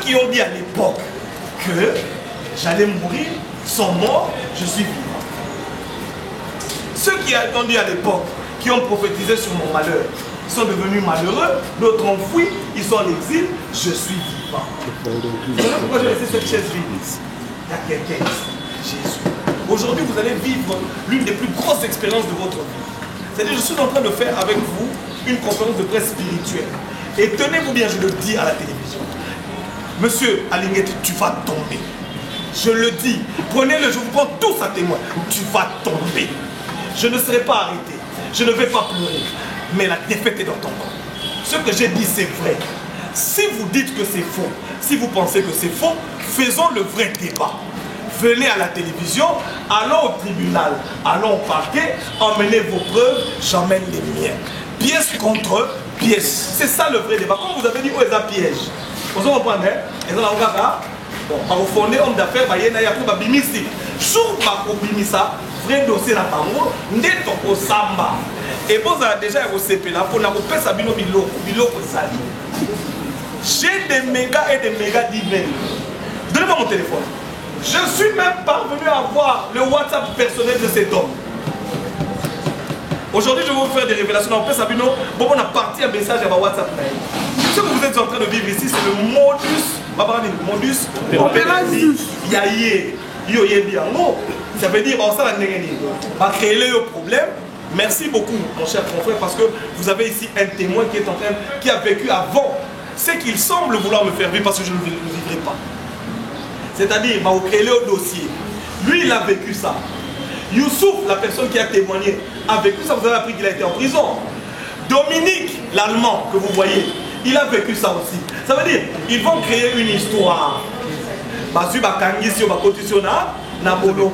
qui ont dit à l'époque que j'allais mourir sont morts, je suis vivant. Ceux qui ont dit à l'époque, qui ont prophétisé sur mon malheur, sont devenus malheureux, d'autres enfouis, ils sont en exil, je suis vivant. Vous savez pourquoi j'ai laissé cette chaise vide? Il y a quelqu'un ici, Jésus. Aujourd'hui, vous allez vivre l'une des plus grosses expériences de votre vie. C'est-à-dire, je suis en train de faire avec vous une conférence de presse spirituelle. Et tenez-vous bien, je le dis à la télévision. Monsieur Alinguet, tu vas tomber. Je le dis. Prenez-le, je vous prends tous à témoin. Tu vas tomber. Je ne serai pas arrêté. Je ne vais pas pleurer. Mais la défaite est dans ton corps. Ce que j'ai dit, c'est vrai. Si vous dites que c'est faux, si vous pensez que c'est faux, faisons le vrai débat. Venez à la télévision, allons au tribunal, allons au parquet, emmenez vos preuves, j'emmène les miens. Pièce contre pièce. C'est ça le vrai débat. Comme vous avez dit, où est un piège? Vous comprenez? Et dans la bon, par fondé homme d'affaires, il y a un bimisi. Jour par bimisa, vrai dossier la bango, neto au samba. Et vous avez déjà au CP là, pour n'avoir pas sabino biloko sali. J'ai des mégas et des mégas d'emails. Donnez-moi mon téléphone. Je suis même parvenu à voir le WhatsApp personnel de cet homme. Aujourd'hui, je vais vous faire des révélations. On peut Sabino, bon, on a parti un message à WhatsApp. Ce que vous êtes en train de vivre ici, c'est le modus operandi. Ça veut dire, ça va créer le problème. Merci beaucoup, mon cher confrère, parce que vous avez ici un témoin qui a vécu avant ce qu'il semble vouloir me faire vivre parce que je ne le vivrai pas. C'est-à-dire, il va créer le dossier. Lui, il a vécu ça. Youssouf, la personne qui a témoigné, a vécu ça. Vous avez appris qu'il a été en prison. Dominique, l'Allemand que vous voyez, il a vécu ça aussi. Ça veut dire, ils vont créer une histoire. Basu bakangi si on va continuer na bolo.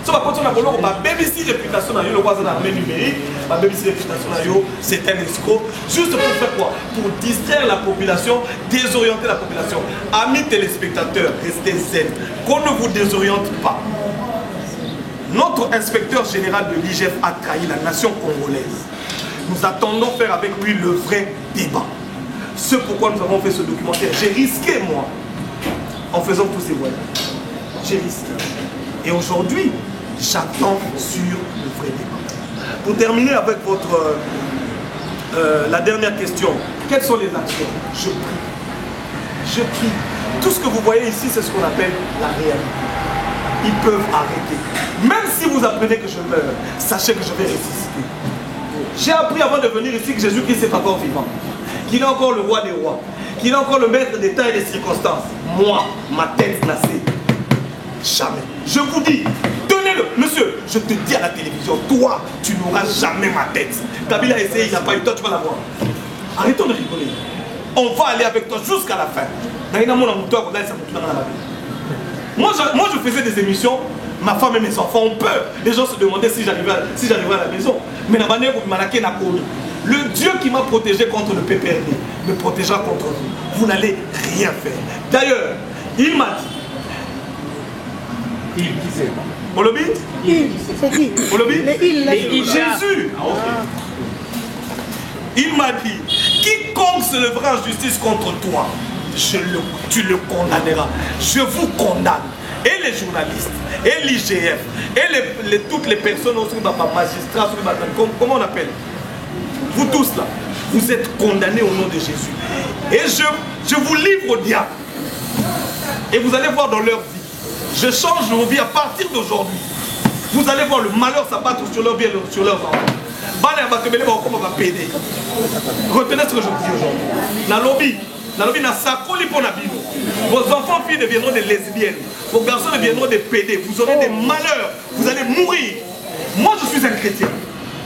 Si on va continuer na bolo, on va BBC réputation na yo le voisin d'armée numérique. Ma BBC réputation na yo, c'est un escroc. Juste pour faire quoi? Pour distraire la population, désorienter la population. Amis téléspectateurs, restez zen. Qu'on ne vous désoriente pas. Notre inspecteur général de l'IGF a trahi la nation congolaise. Nous attendons faire avec lui le vrai débat. C'est pourquoi nous avons fait ce documentaire. J'ai risqué, moi, en faisant tous ces voyages. J'ai risqué. Et aujourd'hui, j'attends sur le vrai débat. Pour terminer avec votre, la dernière question, quelles sont les actions? Je prie. Je prie. Tout ce que vous voyez ici, c'est ce qu'on appelle la réalité. Ils peuvent arrêter. Même si vous apprenez que je meurs, sachez que je vais ressusciter. J'ai appris avant de venir ici que Jésus-Christ est encore vivant. Qu'il est encore le roi des rois. Qu'il est encore le maître des temps et des circonstances. Moi, ma tête glacée. Jamais. Je vous dis, donnez-le. Monsieur, je te dis à la télévision, toi, tu n'auras jamais ma tête. Kabila a essayé, il n'a pas eu le temps, tu vas l'avoir. Arrêtons de rigoler. On va aller avec toi jusqu'à la fin. Moi, je faisais des émissions, ma femme et mes enfants ont peur. Les gens se demandaient si j'arrivais à la maison. Mais le Dieu qui m'a protégé contre le PPRD me protégera contre vous. Vous n'allez rien faire. D'ailleurs, il m'a dit. Il qui c'est? Olobi? C'est qui? Olobi? Il. Jésus. Il m'a dit, quiconque se lèvera en justice contre toi, tu le condamneras. Je vous condamne. Et les journalistes, et l'IGF, et toutes les personnes, aussi, magistrats, comment on appelle? Vous tous là, vous êtes condamnés au nom de Jésus. Et je vous livre au diable. Et vous allez voir dans leur vie. Je change leur vie à partir d'aujourd'hui. Vous allez voir le malheur s'abattre sur leur vie et sur leurs enfants. Retenez ce que je dis aujourd'hui. Vos enfants filles deviendront des lesbiennes. Vos garçons deviendront des pédés. Vous aurez des malheurs. Vous allez mourir. Moi, je suis un chrétien.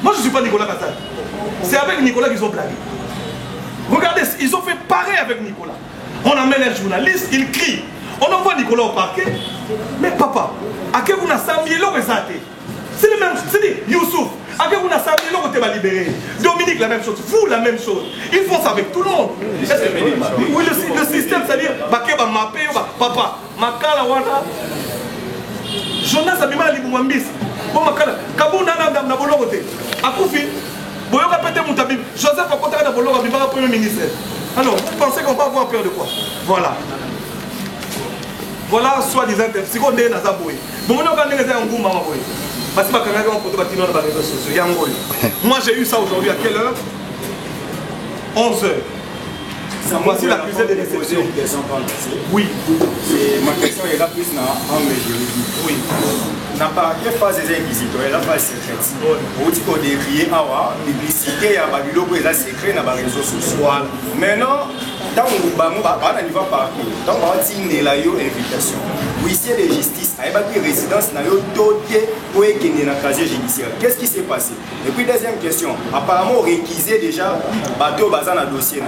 Moi, je ne suis pas Nicolas Kassad. C'est avec Nicolas qu'ils ont blagué. Regardez, ils ont fait pareil avec Nicolas. On amène un journaliste, il crie. On envoie Nicolas au parquet. Mais papa, à quel vous n'avez pas mis l'eau? C'est le même. C'est-à-dire, Youssouf, à quel vous n'avez pas mis l'eau? Vous êtes libéré. Dominique, la même chose. Vous, la même chose. Ils font ça avec tout le monde. Oui, le système, c'est-à-dire, papa, Makala Wana. Jonas Abima Libouambis. Bon, Makala, Kabou Nana Nabologote. Akoufi. Boyoka Pete Moutabim. Joseph Akotaka Nabologa, Premier ministre. Alors, vous pensez qu'on va avoir peur de quoi? Voilà. Voilà, soi-disant, c'est qu'on est dans la boue. Bon, on a un goût, maman. Parce que moi, j'ai eu ça aujourd'hui à quelle heure? 11 h. Voici l'accusé de réception. Oui. Ma question est là plus en juridique. Oui. N'a pas quelle phase des inquisiteurs, la phase secrète. Vous dites qu'on décrit la publicité, il y a des secrets dans les réseaux sociaux. Maintenant, dans le niveau parcours, dans le invitation, huissier de justice, il y a une résidence dans le dossier pour être dans le casier judiciaire. Qu'est-ce qui s'est passé? Et puis, deuxième question, apparemment, on réquisait déjà bateau basé dans le dossier.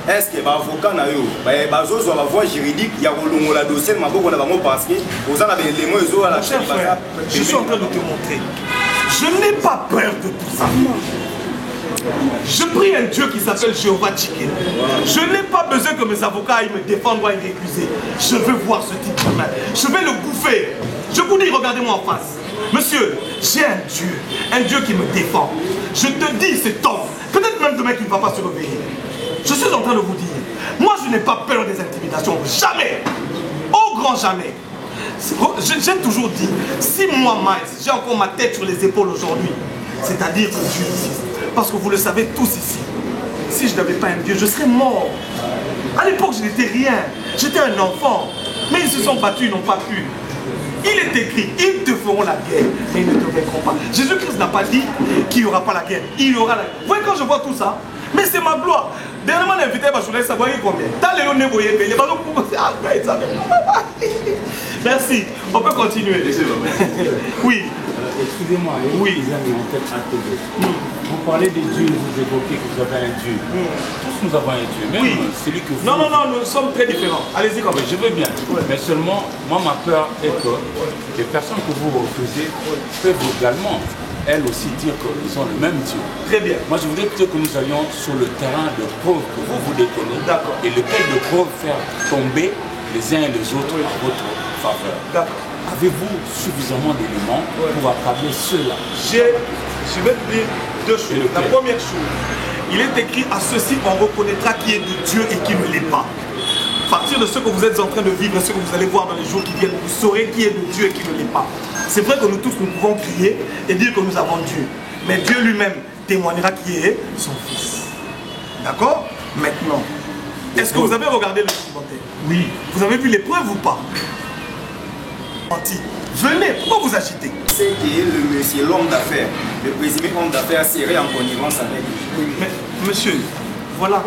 Est-ce que les avocats, les voix juridiques, il y a un dossier, parce que vous avez les mots à la chaîne. Je suis en train de te montrer. Je n'ai pas peur de tout ça. Je prie un Dieu qui s'appelle Jéhovah Tchiké. Je n'ai pas besoin que mes avocats aillent me défendre ou aillent m'accuser. Je veux voir ce type de main. Je vais le bouffer. Je vous dis, regardez-moi en face. Monsieur, j'ai un Dieu qui me défend. Je te dis, cet homme, peut-être même demain qu'il ne va pas se réveiller. Je suis en train de vous dire, moi je n'ai pas peur des intimidations. Jamais. Au grand jamais. J'ai toujours dit, si moi, Miles, j'ai encore ma tête sur les épaules aujourd'hui, c'est-à-dire que Dieu existe. Parce que vous le savez tous ici, si je n'avais pas un Dieu, je serais mort. À l'époque, je n'étais rien. J'étais un enfant. Mais ils se sont battus, ils n'ont pas pu. Il est écrit, ils te feront la guerre, mais ils ne te vaincront pas. Jésus-Christ n'a pas dit qu'il n'y aura pas la guerre. Il y aura la guerre. Vous voyez, quand je vois tout ça, mais c'est ma gloire. Dernièrement, l'invité va jouer, ça va y combien? Merci. On peut continuer. Oui. Excusez-moi, oui. Les amis en tête à vous parlez des dieux, vous évoquez que vous avez un Dieu. Tous nous avons un Dieu, même oui. Celui que vous... Non, nous sommes très différents. Allez-y quand même. Je veux bien, mais seulement, moi ma peur est que les personnes que vous refusez peuvent également, elles aussi, dire qu'ils ont le même Dieu. Très bien. Moi je voudrais plutôt que nous allions sur le terrain de preuve que vous détenez. D'accord. Et lequel de preuve faire tomber les uns et les autres à votre faveur. D'accord. Avez-vous suffisamment d'éléments pour accabler ceux-là? Je vais te dire deux choses. La première chose, il est écrit à ceci on reconnaîtra qui est de Dieu et qui ne l'est pas. À partir de ce que vous êtes en train de vivre, ce que vous allez voir dans les jours qui viennent, vous saurez qui est de Dieu et qui ne l'est pas. C'est vrai que nous tous nous pouvons crier et dire que nous avons Dieu. Mais Dieu lui-même témoignera qui est son Fils. D'accord? Maintenant, est-ce que vous avez regardé le documentaire? Oui. Vous avez vu les preuves ou pas? Venez, pourquoi vous agitez? C'est que le monsieur, l'homme d'affaires, le présumé homme d'affaires serait en connivence avec lui. Mais, monsieur, voilà.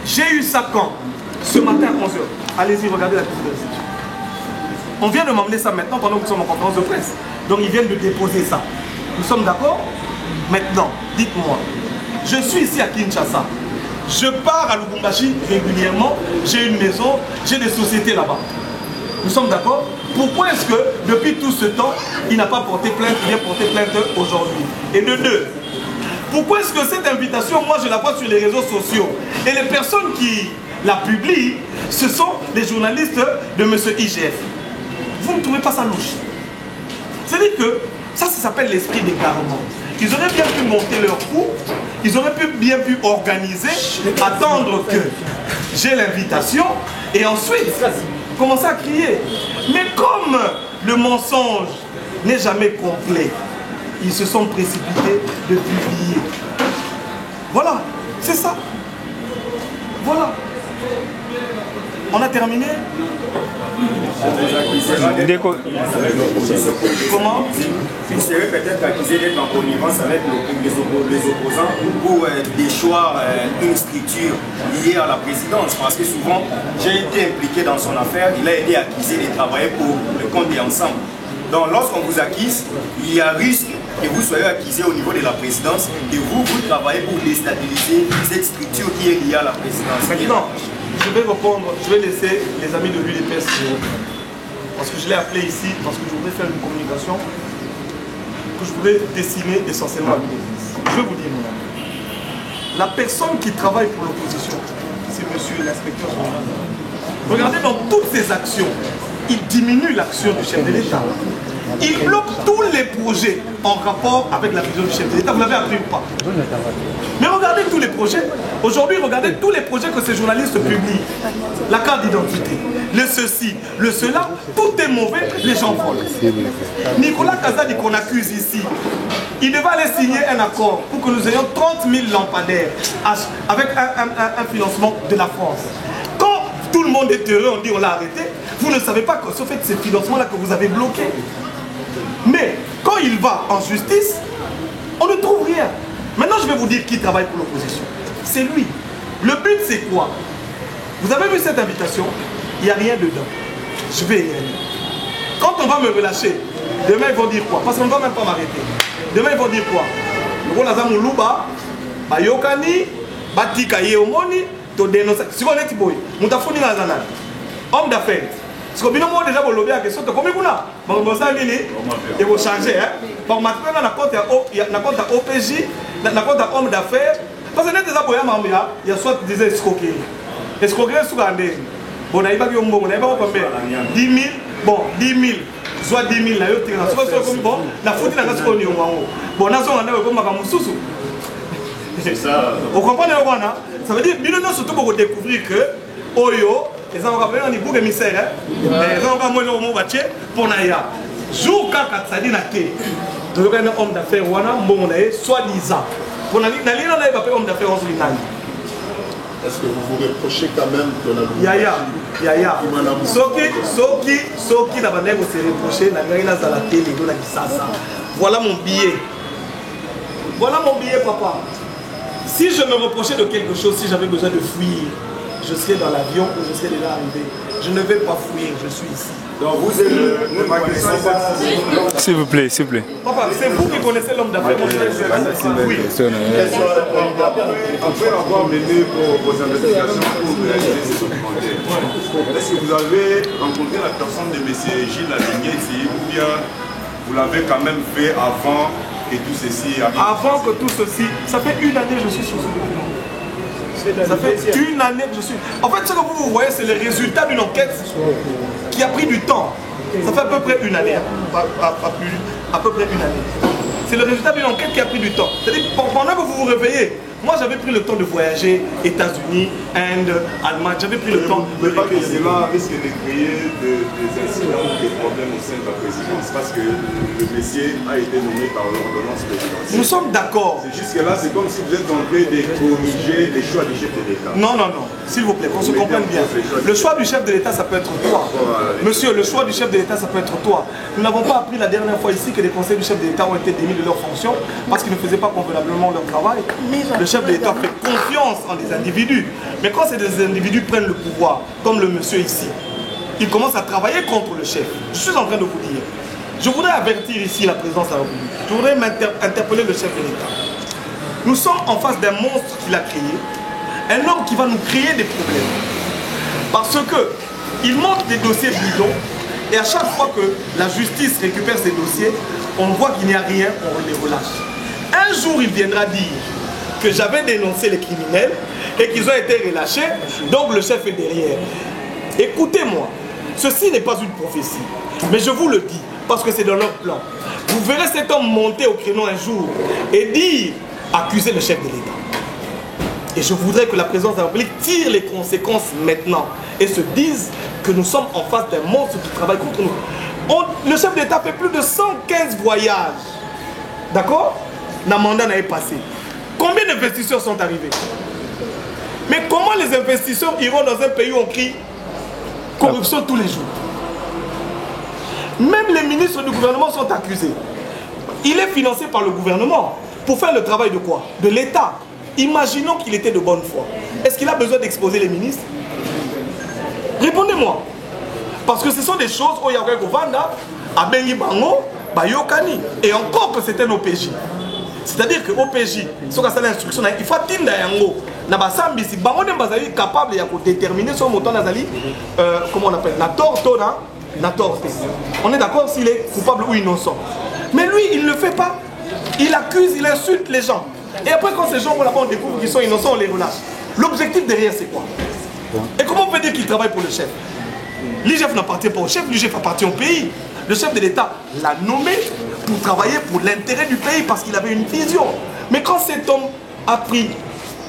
J'ai eu ça quand? Ce matin à 11 h. Allez-y, regardez la vidéo. On vient de m'emmener ça maintenant pendant que nous sommes en conférence de presse. Donc ils viennent de déposer ça. Nous sommes d'accord? Maintenant, dites-moi. Je suis ici à Kinshasa. Je pars à Lubumbashi régulièrement. J'ai une maison, j'ai des sociétés là-bas. Nous sommes d'accord? Pourquoi est-ce que depuis tout ce temps, il n'a pas porté plainte, il vient porter plainte aujourd'hui? Et de deux, pourquoi est-ce que cette invitation, moi je la vois sur les réseaux sociaux et les personnes qui la publient, ce sont les journalistes de M. IGF? Vous ne trouvez pas ça louche? C'est-à-dire que ça s'appelle l'esprit d'égarement. Ils auraient bien pu monter leur coup, ils auraient bien pu organiser, attendre que j'ai l'invitation et ensuite commencer à crier. Mais comme le mensonge n'est jamais complet, ils se sont précipités de publier. Voilà, c'est ça. Voilà. On a terminé? Comment? Il serait peut-être accusé d'être en connivence avec les opposants pour déchoir une structure liée à la présidence. Parce que souvent, j'ai été impliqué dans son affaire, il a été accusé de travailler pour le compte des ensembles. Donc lorsqu'on vous accuse, il y a risque que vous soyez accusé au niveau de la présidence et vous travaillez pour déstabiliser cette structure qui est liée à la présidence. Maintenant, je vais répondre, je vais laisser les amis de l'UDPS parce que je l'ai appelé ici, parce que je voudrais faire une communication que je voudrais dessiner essentiellement à l'UDPS. Je vais vous dire, mon ami, la personne qui travaille pour l'opposition, c'est monsieur l'inspecteur général. Regardez dans toutes ses actions, il diminue l'action du chef de l'État. Il bloque tous les projets en rapport avec la vision du chef de l'État. Vous l'avez appris ou pas? Mais regardez tous les projets. Aujourd'hui, regardez tous les projets que ces journalistes publient. La carte d'identité, le ceci, le cela, tout est mauvais, les gens volent. Nicolas Kazadi qu'on accuse ici, il devait aller signer un accord pour que nous ayons 30 000 lampadaires avec un financement de la France. Quand tout le monde est heureux, on dit on l'a arrêté, vous ne savez pas que ce fait ces financements-là que vous avez bloqués. Mais quand il va en justice, on ne trouve rien. Maintenant, je vais vous dire qui travaille pour l'opposition. C'est lui. Le but, c'est quoi? Vous avez vu cette invitation? Il n'y a rien dedans. Je vais y aller. Quand on va me relâcher, demain, ils vont dire quoi? Parce qu'on ne va même pas m'arrêter. Demain, ils vont dire quoi? Le gros Lazare Moulouba, Bayokani, Batika Yeomoni, to dénoncer. Si vous êtes boy, Moutafoni Nazanan, homme d'affaires. Parce que bien moi déjà vous lobby à question de combien vous là, bon ça et vous changez hein. Par maintenant on a compte à OPJ, na compte à homme d'affaires. Parce que déjà boya mambia, il y a soit des escroqueries. Escroqueries sous gandé. Bon na iba ki ombo, na iba ko combien? 10 000. Bon 10 000. Soit 10 000 là yo tira. Soit comme bon, la faute na ngasko ni wango. Bon na so nganda ko maka mususu. C'est ça. Vous comprenez le wana? Ça veut dire bien non surtout pour découvrir que Oyo les gens vont venir en bouc émissaire, les gens vont venir au mot bâtir pour Naya. Jour quand ça dit naté, de un homme d'affaires ou un bon soi-disant. Pour Nali, Nali on a pas homme d'affaires en Suriname. Est-ce que vous vous reprochez quand même que la Yaya. Soki la banane s'est reproché, la gagne dans la télé, la Kisasa. Voilà mon billet. Voilà mon billet, papa. Si je me reprochais de quelque chose, si j'avais besoin de fuir, je serai dans l'avion ou je serai déjà arrivé. Je ne vais pas fuir, je suis ici. Donc vous êtes S'il vous plaît, s'il vous plaît. Papa, c'est vous qui connaissez l'homme d'affaires. Oui. Après avoir mené vos investigations pour réaliser ce documentaire, est-ce que vous avez rencontré la personne de M. Gilles Lalignetti ou bien vous l'avez quand même fait avant et tout ceci? Avant que tout ceci, ça fait une année que je suis sur ce document. Ça fait une année que je suis... En fait, ce que vous voyez, c'est le résultat d'une enquête qui a pris du temps. Ça fait à peu près une année, pas plus, à peu près une année. C'est le résultat d'une enquête qui a pris du temps. C'est-à-dire, pendant que vous vous réveillez, moi j'avais pris le temps de voyager, États-Unis, Inde, Allemagne, j'avais pris le temps de... Mais pas que cela risque de créer des incidents ou des problèmes au sein de la présidence, parce que le messier a été nommé par l'ordonnance présidentielle. Nous sommes d'accord. Jusque-là, c'est comme si vous êtes en train de corriger les choix du chef de l'État. Non, non, non. S'il vous plaît, qu'on se comprenne bien. Le choix du chef de l'État, ça peut être toi. Monsieur, le choix du chef de l'État, ça peut être toi. Nous n'avons pas appris la dernière fois ici que les conseils du chef de l'État ont été démis de leurs fonctions parce qu'ils ne faisaient pas convenablement leur travail. Le chef de l'État fait confiance en des individus. Mais quand ces individus prennent le pouvoir, comme le monsieur ici, ils commencent à travailler contre le chef. Je suis en train de vous dire. Je voudrais avertir ici la présidence de la République. Je voudrais interpeller le chef de l'État. Nous sommes en face d'un monstre qu'il a créé. Un homme qui va nous créer des problèmes. Parce qu'il monte des dossiers bidons et à chaque fois que la justice récupère ces dossiers, on voit qu'il n'y a rien, on les relâche. Un jour, il viendra dire que j'avais dénoncé les criminels et qu'ils ont été relâchés, donc le chef est derrière. Écoutez-moi, ceci n'est pas une prophétie, mais je vous le dis, parce que c'est dans leur plan. Vous verrez cet homme monter au créneau un jour et dire, accuser le chef de l'État. Et je voudrais que la présidence de la République tire les conséquences maintenant et se dise que nous sommes en face d'un monstre qui travaille contre nous. Le chef d'État fait plus de 115 voyages. D'accord? Le mandat n'a pas passé. Combien d'investisseurs sont arrivés? Mais comment les investisseurs iront dans un pays où on crie corruption tous les jours? Même les ministres du gouvernement sont accusés. Il est financé par le gouvernement pour faire le travail de quoi? De l'État. Imaginons qu'il était de bonne foi. Est-ce qu'il a besoin d'exposer les ministres? Répondez-moi. Parce que ce sont des choses où il y a Govanda, à Bengi Bango, Bayokani. Et encore que c'était un OPJ. C'est-à-dire que OPJ, sur l'instruction, il faut atteindre Yango. Nabasambi, si Bango n'est capable de déterminer son montant Nazali, comment on appelle, on est d'accord s'il est coupable ou innocent. Mais lui, il ne le fait pas. Il accuse, il insulte les gens. Et après, quand ces gens vont là-bas, on découvre qu'ils sont innocents, on les relâche. L'objectif derrière, c'est quoi? Et comment on peut dire qu'il travaille pour le chef? L'IGF n'appartient pas au chef, l'IGF appartient au pays. Le chef de l'État l'a nommé pour travailler pour l'intérêt du pays parce qu'il avait une vision. Mais quand cet homme a pris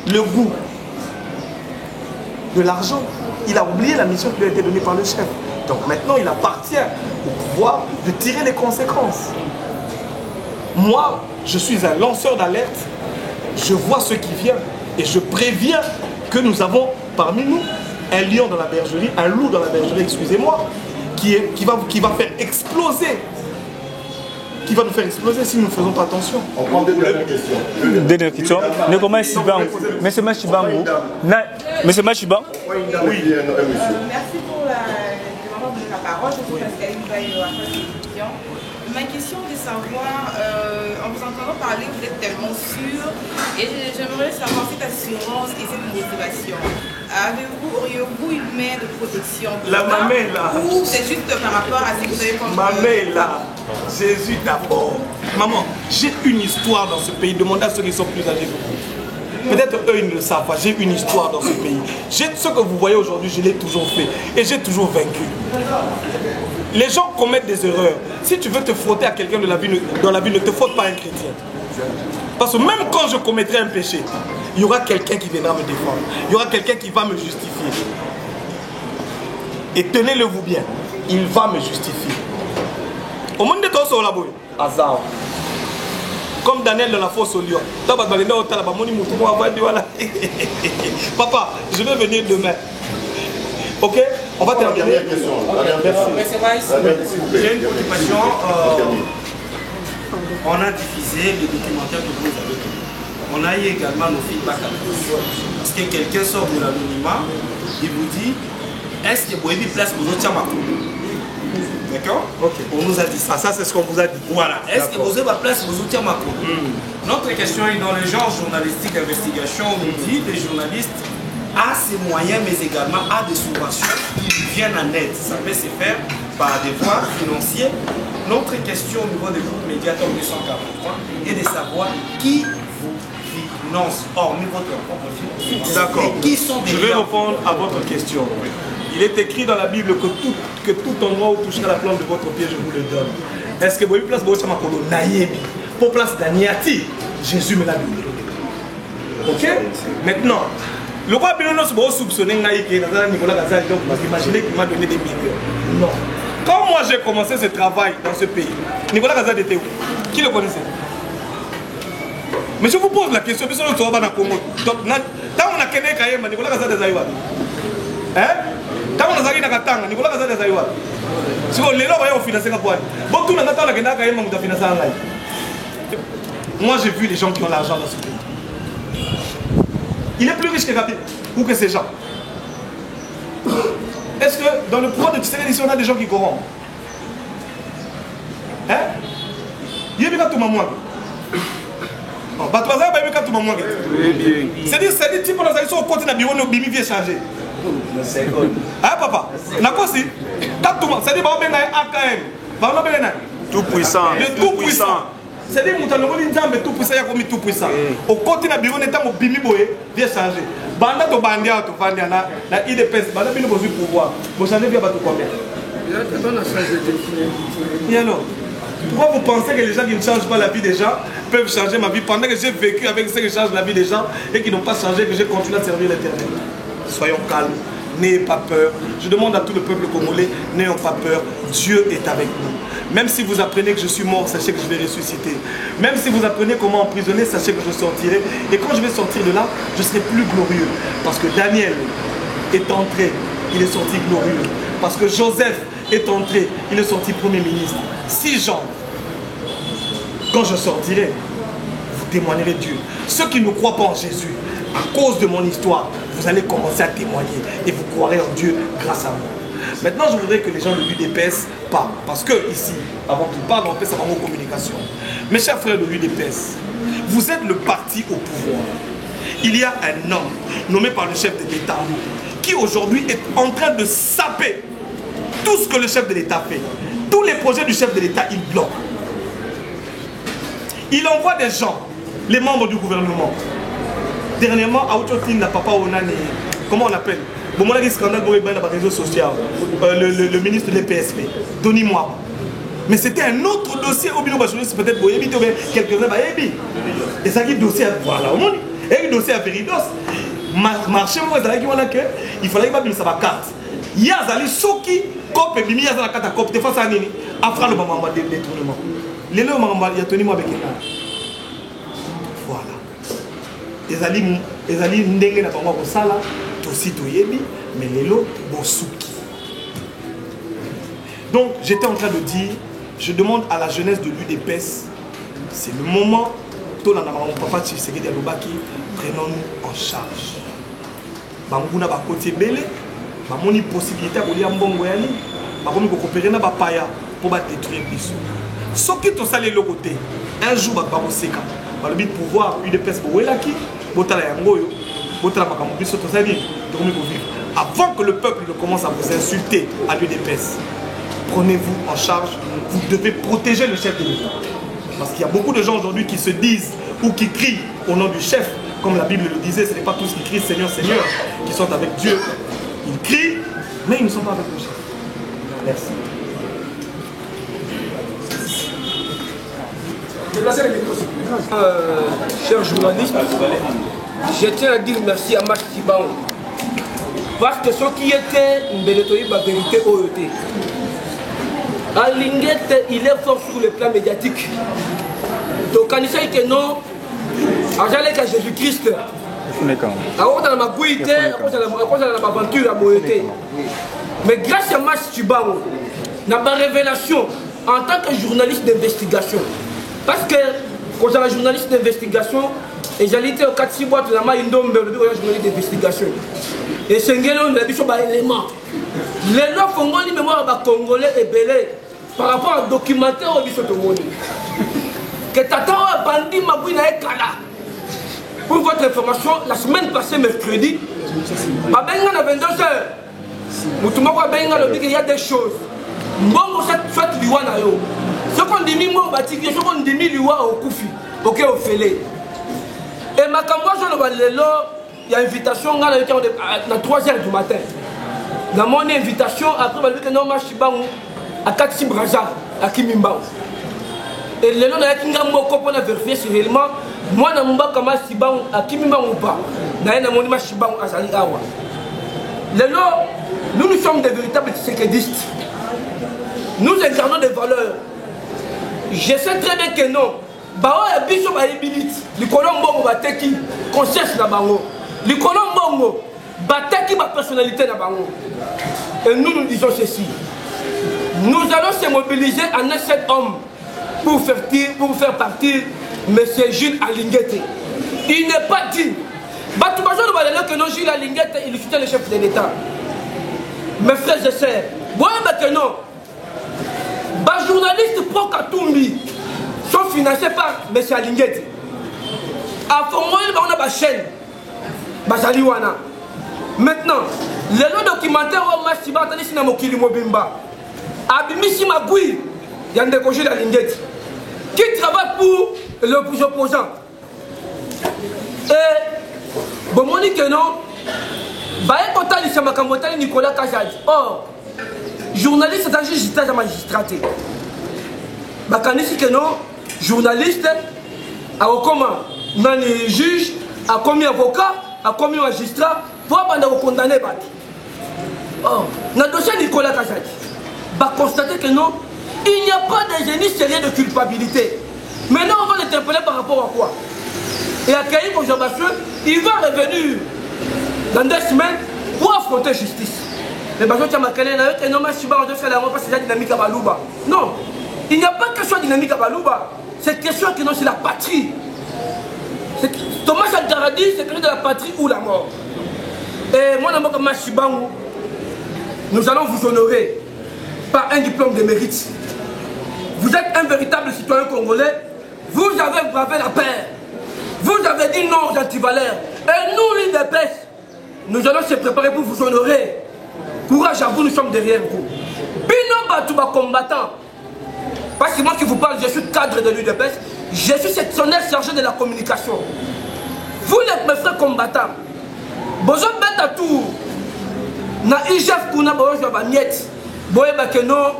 le goût de l'argent, il a oublié la mission qui lui a été donnée par le chef. Donc maintenant, il appartient au pouvoir de tirer les conséquences. Moi, je suis un lanceur d'alerte. Je vois ce qui vient et je préviens que nous avons parmi nous un lion dans la bergerie, un loup dans la bergerie, excusez-moi, qui va faire exploser. Qui va nous faire exploser si nous ne faisons pas attention. On prend deux dernières questions. Dernière question. Monsieur Machibango. Monsieur Machibango. Oui, merci pour le de la parole. Je suis Pascaline Bayo après cette question. Ma question est de savoir, en vous entendant parler, vous êtes tellement sûr, et j'aimerais savoir cette assurance et cette motivation. Auriez-vous une main de protection? Ma main là. Ou c'est juste par rapport à ce que vous avez compris? Ma main là. Jésus d'abord. Maman, j'ai une histoire dans ce pays. Demandez à ceux qui sont plus âgés que vous. Peut-être eux, ils ne le savent pas. J'ai une histoire dans ce pays. Ce que vous voyez aujourd'hui, je l'ai toujours fait. Et j'ai toujours vaincu. Les gens commettent des erreurs. Si tu veux te frotter à quelqu'un dans la vie, ne te frotte pas à un chrétien. Parce que même quand je commettrai un péché, il y aura quelqu'un qui viendra me défendre. Il y aura quelqu'un qui va me justifier. Et tenez-le-vous bien. Il va me justifier. Au monde de toi, c'est la boue. Hasard. Comme Daniel dans la fosse au lion. Papa, je vais venir demain. Ok? On va terminer. Dernière question. J'ai une occupation. On a diffusé le documentaire que vous avez donné. On a eu également nos feedbacks à tous. Parce que quelqu'un sort de l'anonymat, il vous dit, est-ce que vous avez place pour votre chambre? D'accord? Ok. On nous a dit ça. Ça, c'est ce qu'on vous a dit. Voilà. Est-ce que vous avez la place pour votre chambre? Notre question est dans le genre journalistique d'investigation. On nous dit les journalistes a ses moyens, mais également a des subventions qui viennent en aide. Ça peut se faire par des voies financières. Notre question au niveau des groupes médiateurs 243 est de savoir qui vous finance, hormis votre propre financement. D'accord. Et qui sont des Je vais répondre à votre question. Il est écrit dans la Bible que tout endroit où touchera la plante de votre pied, je vous le donne. Est-ce que vous avez place pour Naïebi, pour place d'Aniati, Jésus me l'a donné. Ok? Maintenant, le roi Bélonos va soupçonner Nicolas Gazal, donc vous imaginez qu'il m'a donné des millions. Non. Quand moi j'ai commencé ce travail dans ce pays, Nicolas Gazal était où? Qui le connaissait? Mais je vous pose la question, parce que nous sommes dans le Congo. Donc, tant qu'on a Kenya Kayema, Nicolas Gazal des Aïwa. Hein? Tant qu'on a Zari Nakatanga, Nicolas Gazal des Aïwa. Si vous voulez, on va financer la boîte. Bon, tout le monde a Kenya Kayema, on a financé un live. Moi j'ai vu les gens qui ont l'argent dans ce pays. Il est plus riche que Gabi, ou que ces gens. Est-ce que dans le pouvoir de Tshisekedi ici, on a des gens qui corrompent? Hein? Il y a des gens qui corrompent. C'est-à-dire, tu peux nous au côté de la bureau, nous bimi vient changer. Ah papa, nakosi, c'est-à-dire, Tout puissant. le tout puissant. C'est-à-dire, nous avons dit tout puissant, il y a commis tout puissant. Au côté de la bureau, nous avons bimi boye, vient changer. Banda to bandia to bandia na IDPS, banda bino besoin pouvoir. Vous changez bien bateau combien? Et alors, pourquoi vous pensez que les gens qui ne changent pas la vie des gens peuvent changer ma vie pendant que j'ai vécu avec ceux qui changent la vie des gens et qui n'ont pas changé, que j'ai continué à servir l'Éternel? Soyons calmes, n'ayez pas peur. Je demande à tout le peuple congolais, n'ayons pas peur. Dieu est avec nous. Même si vous apprenez que je suis mort, sachez que je vais ressusciter. Même si vous apprenez comment emprisonner, sachez que je sortirai. Et quand je vais sortir de là, je serai plus glorieux. Parce que Daniel est entré, il est sorti glorieux. Parce que Joseph est entré, il est sorti Premier ministre. 6 gens, quand je sortirai, vous témoignerez Dieu. Ceux qui ne croient pas en Jésus, à cause de mon histoire, vous allez commencer à témoigner. Et vous croirez en Dieu grâce à moi. Maintenant, je voudrais que les gens de l'UDPS parlent. Parce que ici, avant qu'ils parlent, on fait ça en communication. Mes chers frères de l'UDPS, vous êtes le parti au pouvoir. Il y a un homme nommé par le chef de l'État qui aujourd'hui est en train de saper tout ce que le chef de l'État fait. Tous les projets du chef de l'État, il bloque. Il envoie des gens, les membres du gouvernement. Dernièrement, à Ouchotin, la papa Onani, comment on appelle? Bon, moi, il y a un scandale dans les réseaux sociaux. Le ministre de l'EPSP, Denis Moua. Mais c'était un autre dossier au bureau, peut-être pour éviter quelques-uns. Et ça qui dossier, voilà, et le dossier à Veridos. marché moi il fallait que ça va carte il y a zali soki cop et bimi ya za carte cop te face à nini afra le maman de détournement les lots maman ya toni moi avec voilà ezali ndenge na bango ko sala to sito yebi mais les lots bosuki. Donc j'étais en train de dire, je demande à la jeunesse de l'UDPS, c'est le moment, prenons-nous en charge. Banguna ba côté belé, ba moni possibilité de lier mbongo yani, ba komi ko coopérer na ba paya pour ba détruire biso. Ce qui to salé le côté, un jour ba ko seka, ba le but pouvoir UDPS bo welaki, botala yango yo, botala ba kambo biso to sali, to komi ko vivre. Avant que le peuple ne commence à vous insulter à l'UDPS. Prenez-vous en charge, vous devez protéger le chef de l'État. Parce qu'il y a beaucoup de gens aujourd'hui qui se disent ou qui crient au nom du chef, comme la Bible le disait, ce n'est pas tous qui crient Seigneur, Seigneur, qui sont avec Dieu. Ils crient, mais ils ne sont pas avec le chef. Merci. Chers journalistes, je tiens à dire merci à Max Tibaon. Parce que ce qui était une vérité OET. À Linguette, il est fort sur le plan médiatique. Donc, quand il sait que non, à Jésus-Christ, à ma guïté, à ma aventure à Moïté. Mais grâce à Max Tibaon, dans ma révélation en tant que journaliste d'investigation, parce que quand j'étais journaliste d'investigation, et j'allais été au 4-6 boîtes de la main, journaliste d'investigation. Et c'est un élément. Les lois font une mémoire de Congolais et Belé par rapport au documentaire au Bissot Moni. Que Tata a bandit Mabouina et Kala. Pour votre information, la semaine passée, mercredi, à Benga à 22h, Moutoumako Benga le dit qu'il y a des choses. Bon, soit Liwana yo. Ce qu'on dit, moi, ce qu'on dit, Liwa au Koufi, ok, au Félé. Et ma campagne, il y a une invitation à 3h du matin. Dans mon invitation, après, je vais à Katsi Braza, à Kimimba. Et le nom de la vérifié si réellement, moi, je suis à Kimimba ou pas. Nous sommes des véritables séquedistes. Nous incarnons des valeurs. Je sais très bien que non. Bao ya biso ba ability likolo mbongo bateki conscience na bango likolo mbongo bateki ba personnalité na bango et nous disons ceci, nous allons se mobiliser en un seul homme pour faire partir monsieur Jules Alinguete. Il n'est pas dit batu bazo de balelo que non Jules Alinguete il soutient le chef de l'État. Mes frères et sœurs, voyez maintenant ba journaliste pro Katumbi sont financés par M. Alinguete. À Fongoï, on a une chaîne. Bazaliwana. Maintenant, le documentaire où Massiba a dit Mokili Mobimba. Abimisi Magoui, il y a un décogé d'Alinguete. Qui travaille pour les opposants. Et, bon, on dit que non. Baye Total, c'est ma camotale Nicolas Kajad. Or, journaliste, c'est un juge de magistraté. Bakanisi que non. Journaliste, à comment les juges, à combien avocat, à combien magistrat, pour condamner. Or, dans le dossier Nicolas Kazadi, va constater que non, il n'y a pas de génie sérieux de culpabilité. Maintenant, on va l'interpeller par rapport à quoi? Et à Kaïm Observation, il va revenir dans 2 semaines pour affronter justice. Mais je tiens à que non, je suis pas en train de faire la parce que c'est la dynamique à Balouba. Non, il n'y a pas que soit dynamique à Balouba. C'est question que non, c'est la patrie. Thomas Sankara-Di, c'est que de la patrie ou la mort. Et moi, comme Machibangu, nous allons vous honorer par un diplôme de mérite. Vous êtes un véritable citoyen congolais. Vous avez bravé la paix. Vous avez dit non aux antivaleurs. Et nous, l'UDPS, nous allons se préparer pour vous honorer. Courage à vous, nous sommes derrière vous. Bino Batouba combattant. Parce que moi qui vous parle, je suis cadre de l'UDPS, je suis sectionnaire chargé de la communication. Vous êtes mes frères combattants. Besoin de mettre à tout. Na IGF pour na boyo ba niet. Boye ba que non.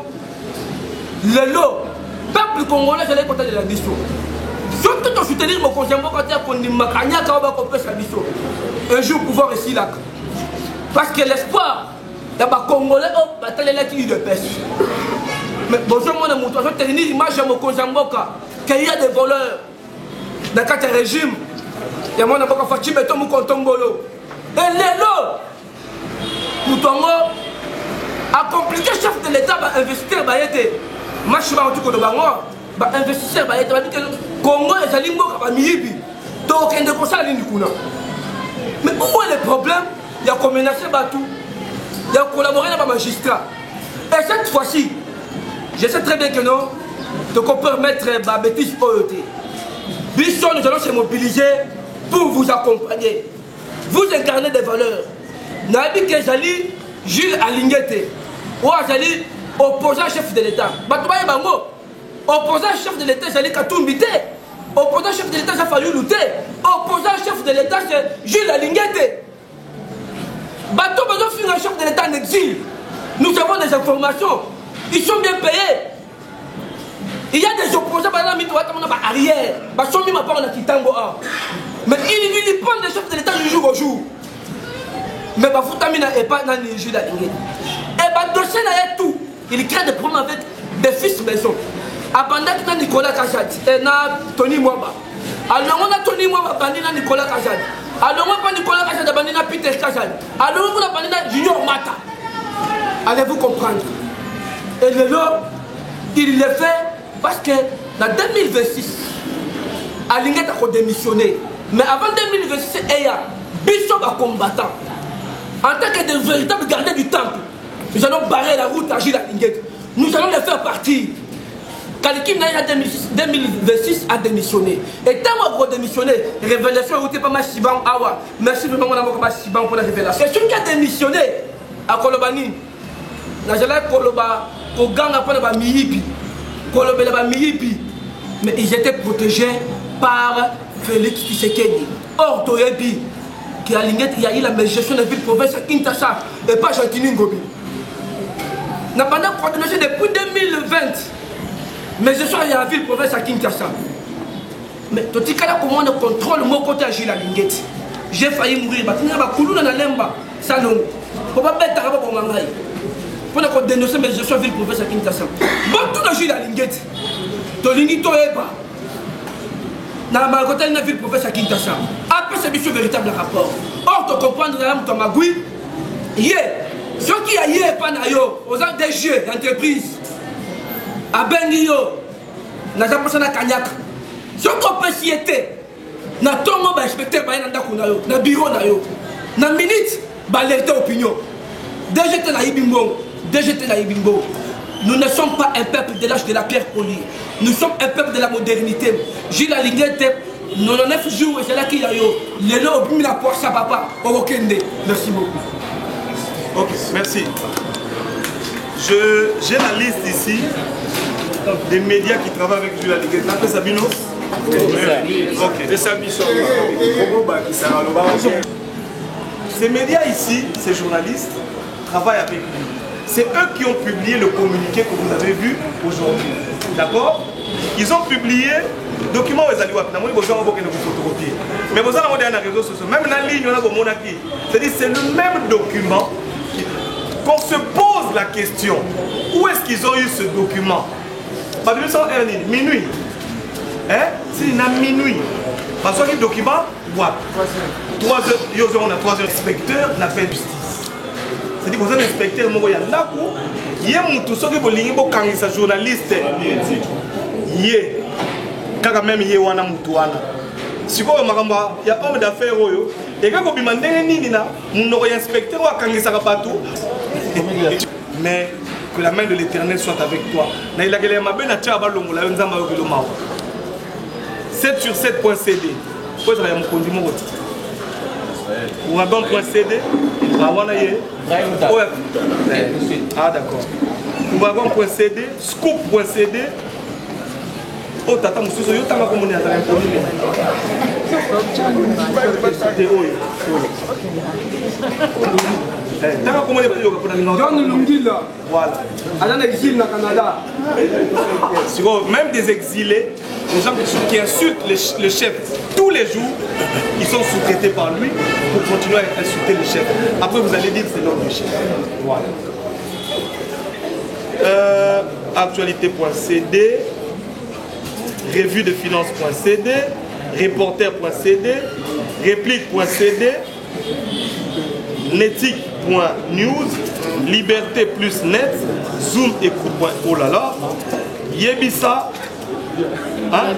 Le lot. Peuple congolais, je l'ai côté de la mission. Surtout de soutenir mon conjoint quand il y a qu'on un jour pouvoir ici là. Parce que l'espoir de ma Congolais, il de pêche. Mais bonjour mon amour, je vais tenir l'image de mon conjoint qu'il y a des voleurs dans le régime. Il y a mon amour qui fait tout mon contombolo. Et l'élo, Moutongo a compliqué le chef de l'État à investir. Moi je suis pas en tout cas de Bango. Investisseur, il dit que le Congo est allé à Miyibi. Donc, il y a des conseils à l'Indikouna. Mais où est le problème? Il y a comménacé Batou. Il y a collaboré avec les magistrats. Et cette fois-ci, je sais très bien que non, donc on peut mettre la bêtise OET. Bisson, nous allons se mobiliser pour vous accompagner. Vous incarnez des valeurs. Nabi Kezali, Jules Alingete. Ou Azali, opposant chef de l'État. Batoubaye Bango. Opposant chef de l'État, c'est Katumbité. Opposant chef de l'État, c'est Fayou Louté. Opposant chef de l'État, c'est Jules Alingete. Bateau besoin de finir un chef de l'État en exil. Nous avons des informations. Ils sont bien payés. Il y a des opposants, par exemple, arrière. Mais ils prennent les chefs de l'État du jour au jour. Mais Bafoutamina n'est pas dans les Jules Alingete. Et dossier là tout. Il crée des problèmes avec des fils maison. Abanda qui Nicolas Kajad et na Tony Mwaba. Alors on a Tony Mwaba bandina Nicolas Kajad. Alors on pas Nicolas Kajad bandina Peter Kajad. Alors on a bandina Junior Mata. Allez-vous comprendre? Et le lot, il le fait parce que en 2026, Alingete a démissionné. Mais avant 2026, il y a Bishop à combattant. En tant que des véritables gardiens du temple, nous allons barrer la route à Jules Alingete. Nous allons les faire partir. Kalikim Naya 2026 a démissionné. Et tant qu'on a démissionné, révélation où tu pas ma Siban Awa. Merci vraiment mon Siban pour la révélation. C'est celui qui a démissionné à Kolobani. Najala Koloba, Koganga pour la Miyipi. Kolobé la Miyipi. Mais ils étaient protégés par Félix Tshisekedi. Or, Toyebi, qui a aligné, il y a eu la gestion de la ville province à Kinshasa et pas Gentini Ngobi. N'a pas coordination depuis 2020. Mais ce soir, il y a la ville province à Kinshasa. Mais tout ce cas-là, comment on contrôle mon côté à Jules Alingete? J'ai failli mourir. Je suis allé à Lemba, salon. Pour pas mettre à la Mangaï. Pour qu'on dénonce mes gestions ville province à Kinshasa. Bon, tout le Jules Alingete. Tolingi Toeba. Dans la côté de la ville province à Kinshasa. Après, c'est un véritable rapport. Or, tu comprends, dans ma gouille, ceux qui a yé pas aux des jeux d'entreprise. A Benguio, na Japon na Kanyak. Si on peut s'y être, na tongo ba inspecteur ba na yo, na bureau na yo, na minute ba alerter opinion. DGT na Ibimbo, DGT na Ibimbo. Nous ne sommes pas un peuple de l'âge de la pierre polie. Nous sommes un peuple de la modernité. Jules Alingete, 99 jours et c'est là qu'il y a yo. Les lots au la poire sa papa, au Okende. Merci beaucoup. Ok, merci. J'ai la liste ici des médias qui travaillent avec Jules Alingete. T'as fait Sabino? Ok. Ces médias ici, ces journalistes, travaillent avec lui. C'est eux qui ont publié le communiqué que vous avez vu aujourd'hui. D'accord? Ils ont publié le document où ils allaient voir. Mais vous avez dans les réseaux sociaux, même dans la ligne, c'est-à-dire c'est le même document qu'on se pose la question. Où est-ce qu'ils ont eu ce document? Parce que minuit. Hein? C'est minuit. Parce que le document, what? 3 heures, on a 3 heures. L'inspecteur n'a pas de justice. C'est-à-dire que vous avez un inspecteur, il y a un journaliste, il y a quand même il y a un si vous avez un homme d'affaires, et quand vous demandez un inspecteur ou un mais que la main de l'Éternel soit avec toi. 7sur7.cd. Ouragan.cd. Ah d'accord. Ouragan.cd, scoop.cd. Oh tata musuzo yo tanga komoni atala komoni. John Lungila. Voilà. Alain exil au Canada. Même des exilés, les gens qui insultent le chef tous les jours, ils sont sous-traités par lui pour continuer à insulter le chef. Après, vous allez dire que c'est l'homme du chef. Voilà. Actualité.cd, revue de finances.cd, reporter.cd, réplique.cd, netic.news, liberté plus net, zoom écoute. Oh là là, Yebisa,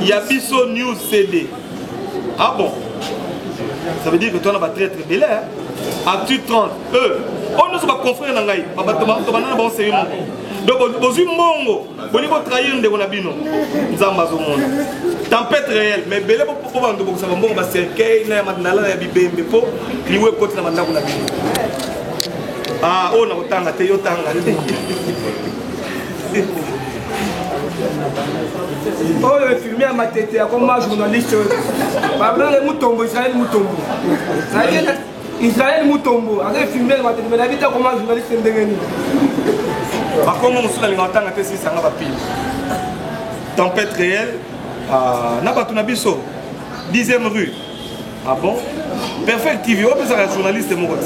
Yabiso News CD. Ah bon, ça veut dire que toi on va très très bel hein. Actu 30, on nous va confrère dans Gaï, donc aujourd'hui mongo, on va trahir de Bonabino, Zambazo monde. Tempête réelle, mais belé pour vendre beaucoup ça va bon, bah c'est qu'il y a maintenant là il y a bibé po, lié côté na maintenant on a bien. Ah on a autant à yo tanga. Oh le filmé à ma tête comme un journaliste. Pardon les Mutombo, Israël Mutombo. Israël Mutombo, avec filmé à ma tête, mais la vie comme un journaliste ndengeni. Par contre on se la lingata na tesi sanga ba pile. Tempête réelle. Nabatunabiso, 10e rue. Ah bon? Perfect TV, on peut faire un journaliste de Mourot.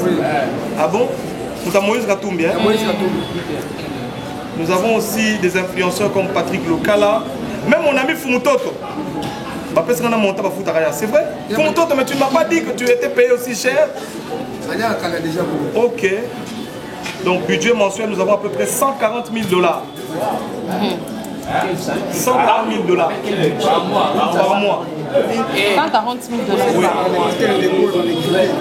Ah bon? Nous avons Moïse Katumbi. Nous avons aussi des influenceurs comme Patrick Lokala. Même mon ami Fumutoto. C'est vrai? Fumutoto, mais tu ne m'as pas dit que tu étais payé aussi cher. Ok. Donc budget mensuel, nous avons à peu près 140 000 $. 140 000 $ par mois. 140 000 $. Oui.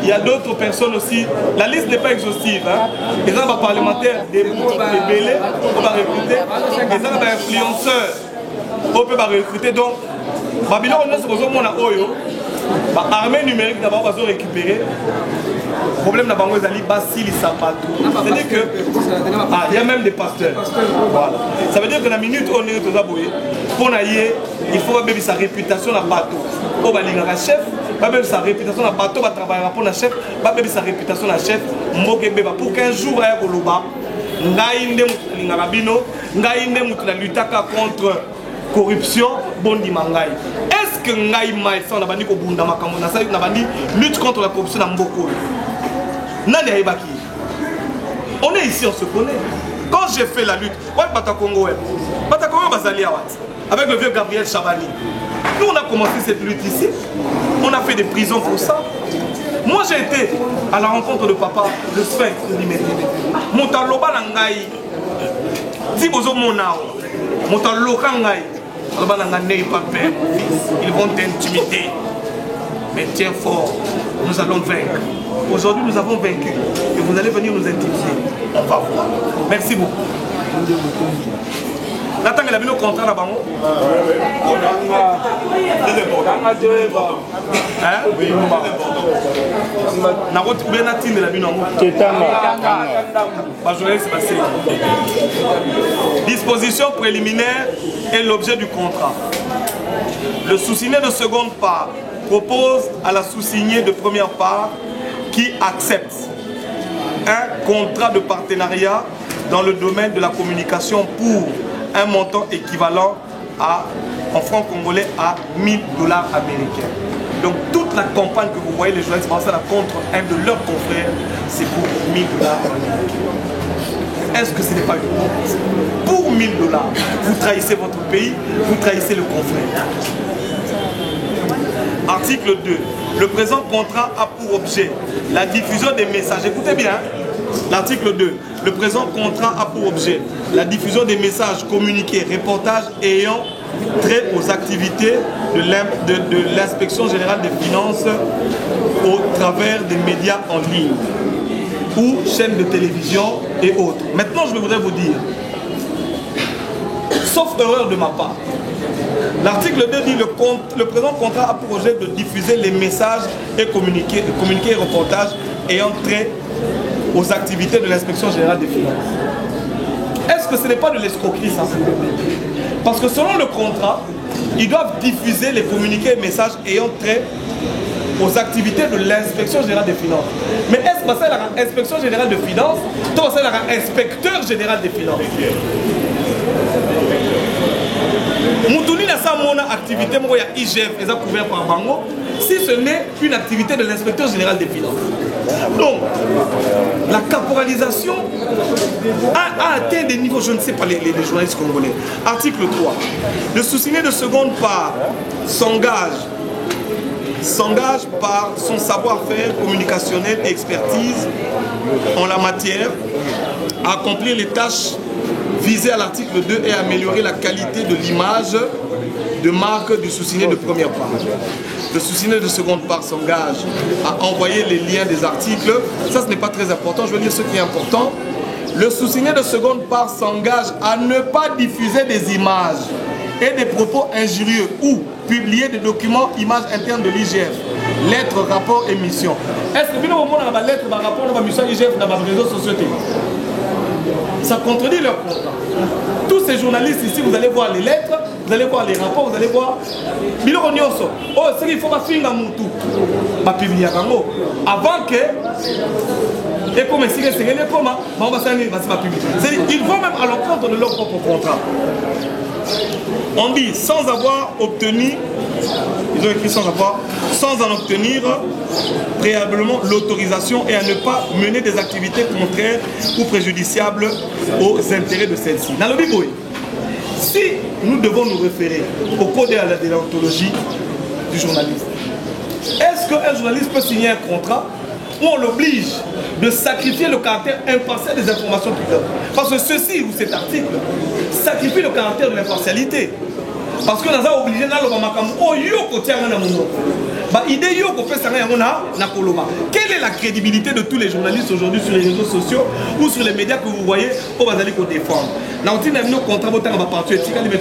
Il y a d'autres personnes aussi. La liste n'est pas exhaustive. Hein. Les gens parlementaires, des bélés, on va recruter. Les gens influenceurs, on peut recruter. Donc, Babylone, on a Oyo. L'armée numérique d'abord va se récupérer. Le problème d'abord, c'est c'est-à-dire que il y a même des pasteurs. Voilà. Ça veut dire que la minute on est aux aboués, pour naïe, il faut avoir sa réputation à bateau. Pour aller à chef, même sa réputation à bateau, va travailler pour la chef, va même sa réputation à chef, pour qu'un jour à Koloba, ngaïnde ngabino, ngaïnde mutla lutaka contre corruption, bondi mangai. Est-ce que ngaï maï ça on a bandi ko bunda makambo na ça on a bandi lutte contre la corruption na mboko. On est ici, on se connaît. Quand j'ai fait la lutte, avec le vieux Gabriel Chabani, nous on a commencé cette lutte ici. On a fait des prisons pour ça. Moi j'ai été à la rencontre de papa, le Sphinx numérique. Montaloba Nangaï, Tibozo Monao, Montaloka Nangaï, ils vont t'intimider. Mais tiens fort, nous allons vaincre. Aujourd'hui, nous avons vaincu. Et vous allez venir nous intimider. On va voir. Merci beaucoup. L'attente il a vu le contrat là-bas. Disposition préliminaire est l'objet du contrat. Le sous-signé de seconde part propose à la sous-signée de première part qui accepte un contrat de partenariat dans le domaine de la communication pour un montant équivalent à, en francs congolais à 1 000 $ américains. Donc toute la campagne que vous voyez, les journalistes pensent à contre un de leurs confrères, c'est pour 1 000 $ américains. Est-ce que ce n'est pas une honte? Pour 1 000 $, vous trahissez votre pays, vous trahissez le confrère. Article 2. Le présent contrat a pour objet la diffusion des messages. Écoutez bien, l'article 2. Le présent contrat a pour objet la diffusion des messages communiqués, reportages ayant trait aux activités de l'inspection générale des finances au travers des médias en ligne ou chaînes de télévision et autres. Maintenant, je voudrais vous dire, sauf erreur de ma part, l'article 2 dit le présent contrat a pour objet de diffuser les messages et communiquer et reportages ayant trait aux activités de l'inspection générale des finances. Est-ce que ce n'est pas de l'escroquerie ça? Parce que selon le contrat, ils doivent diffuser les communiqués et messages ayant trait aux activités de l'inspection générale des finances. Mais est-ce que c'est l'inspection générale des finances ou c'est l'inspecteur général des finances? Moutouni n'a pas mon activité, moi il y a IGF, ils ont couvert par Bango, si ce n'est une activité de l'inspecteur général des finances. Donc, la caporalisation a atteint des niveaux, je ne sais pas les journalistes congolais. Article 3. Le sous-signé de seconde part s'engage par son savoir-faire communicationnel et expertise en la matière à accomplir les tâches visées à l'article 2 et améliorer la qualité de l'image de marque du sous-signé de première part. Le sous-signé de seconde part s'engage à envoyer les liens des articles. Ça, ce n'est pas très important. Je veux dire ce qui est important. Le sous-signé de seconde part s'engage à ne pas diffuser des images et des propos injurieux ou publier des documents, images internes de l'IGF, lettres, rapports et missions. Est-ce que vous avez des lettres, des rapports, des missions IGF dans les réseaux sociaux? Ça contredit leur contrat. Tous ces journalistes ici, vous allez voir les lettres, vous allez voir les rapports, vous allez voir. Oh, c'est qu'il faut pas finir Moutou. Ma publier avant que. Et comme si c'est les comment, ils vont même à l'encontre de leur propre contrat. On dit sans avoir obtenu, ils ont écrit sans en obtenir préalablement l'autorisation et à ne pas mener des activités contraires ou préjudiciables aux intérêts de celle-ci. Dans le Biboui, si nous devons nous référer au code de la déontologie du journaliste, est-ce qu'un journaliste peut signer un contrat où on l'oblige de sacrifier le caractère impartial des informations qu'il donne? Parce que ceci ou cet article sacrifie le caractère de l'impartialité. Parce que nous avons obligé de quelle est la crédibilité de tous les journalistes aujourd'hui sur les réseaux sociaux ou sur les médias que vous voyez au Bazali qu'on défendre? Je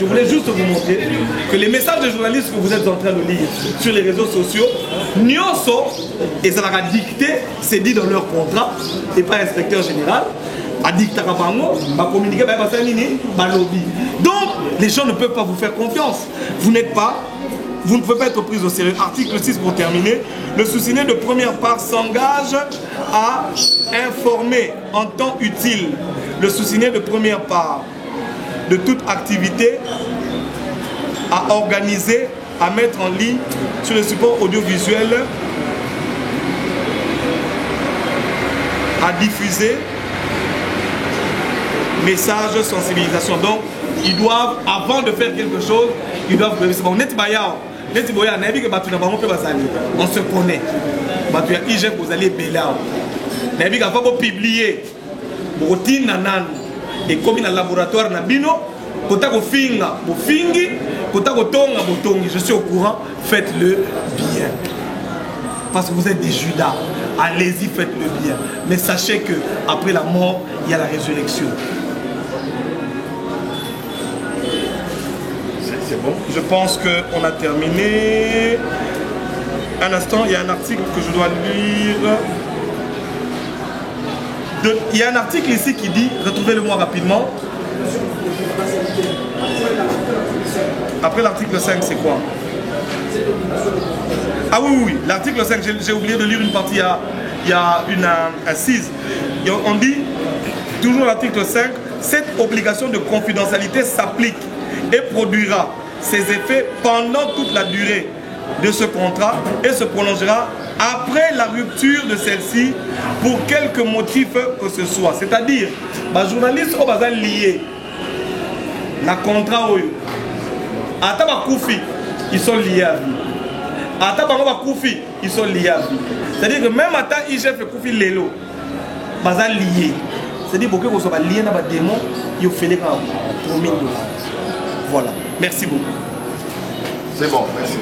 voulais juste vous montrer que les messages des journalistes que vous êtes en train de lire sur les réseaux sociaux, Nyoso, et ça l'a dicté, c'est dit dans leur contrat, et pas inspecteur général, a dicté à Bango, a communiqué par lobby. Donc, les gens ne peuvent pas vous faire confiance. Vous ne pouvez pas être pris au sérieux. Article 6 pour terminer. Le sous-signé de première part s'engage à informer en temps utile le sous-signé de première part de toute activité à organiser, à mettre en ligne sur le support audiovisuel, à diffuser, message, sensibilisation. Donc, ils doivent, avant de faire quelque chose, ils doivent... On se connaît. IGF, vous allez publier et comme dans le laboratoire, je suis au courant, faites-le bien. Parce que vous êtes des Judas. Allez-y, faites-le bien. Mais sachez qu'après la mort, il y a la résurrection. C'est bon. Je pense qu'on a terminé. Un instant, il y a un article que je dois lire. Il y a un article ici qui dit, retrouvez-le-moi rapidement. Après l'article 5, c'est quoi? Ah oui, l'article 5, j'ai oublié de lire une partie, il y a une assise. On dit, toujours l'article 5, cette obligation de confidentialité s'applique et produira ses effets pendant toute la durée de ce contrat et se prolongera après la rupture de celle-ci pour quelque motif que ce soit. C'est-à-dire, les journalistes sont liés à contrat. Ils sont liés à vie. Ils sont liés à vie. C'est-à-dire que même à IGF et Koufi Lelo, ils sont liés. C'est-à-dire que vous soyez liés à des démons, ils font des $3 000. Voilà. Merci beaucoup. C'est bon, merci.